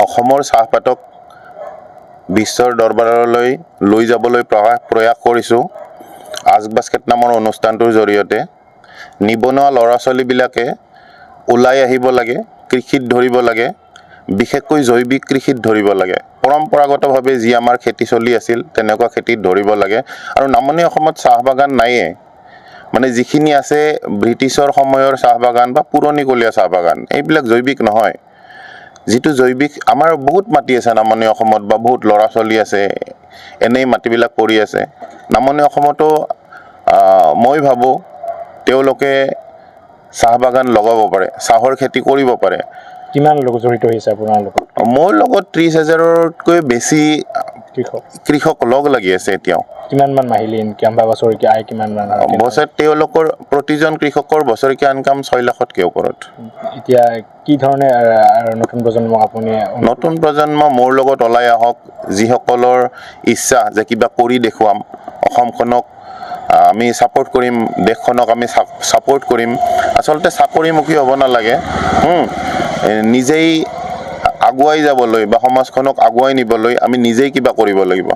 অসমৰ চাহপাতক বিশ্বৰ দৰবাৰলৈ লৈ যাবলৈ প্ৰয়াস কৰিছোঁ আস্ক বাস্কেট নামৰ অনুষ্ঠানটোৰ জৰিয়তে। নিবনুৱা ল'ৰা ছোৱালীবিলাকে ওলাই আহিব লাগে, কৃষিত ধৰিব লাগে, বিশেষকৈ জৈৱিক কৃষিত ধৰিব লাগে। পৰম্পৰাগতভাৱে যি আমাৰ খেতি চলি আছিল তেনেকুৱা খেতিত ধৰিব লাগে। আৰু নামনি অসমত চাহ বাগান নায়েই, মানে যিখিনি আছে ব্ৰিটিছৰ সময়ৰ চাহ বাগান বা পুৰণিকলীয়া চাহ বাগান, এইবিলাক জৈৱিক নহয়। যিটো জৈৱিক, আমাৰ বহুত মাটি আছে নামনি অসমত বা বহুত ল'ৰা ছোৱালী আছে, এনেই মাটিবিলাক পৰি আছে। নামনি অসমতো মই ভাবোঁ তেওঁলোকে চাহ বাগান লগাব পাৰে, চাহৰ খেতি কৰিব পাৰে। কিমান লোক জড়িত হৈছে আপোনাৰ লগত? মোৰ লগত 30,000তকৈ বেছি কৃষক কৃষক লগ লাগি আছে এতিয়াও। কিমান মান মাহিলী ইনকাম বা বছৰেকীয়া আয় কিমান মান? বছৰত তেওঁলোকৰ প্ৰতিজন কৃষকৰ বছৰেকীয়া ইনকাম 6 লাখতকৈ ওপৰত। এতিয়া কি ধৰণে নতুন প্ৰজন্মক আপুনি নতুন প্ৰজন্ম মোৰ লগত ওলাই আহক, যিসকলৰ ইচ্ছা যে কিবা কৰি দেখুৱাম, অসমখনক আমি ছাপোৰ্ট কৰিম, দেশখনক আমি ছাপোৰ্ট কৰিম। আচলতে চাকৰিমুখী হ'ব নালাগে, নিজেই আগুৱাই যাবলৈ বা সমাজখনক আগুৱাই নিবলৈ আমি নিজেই কিবা কৰিব লাগিব।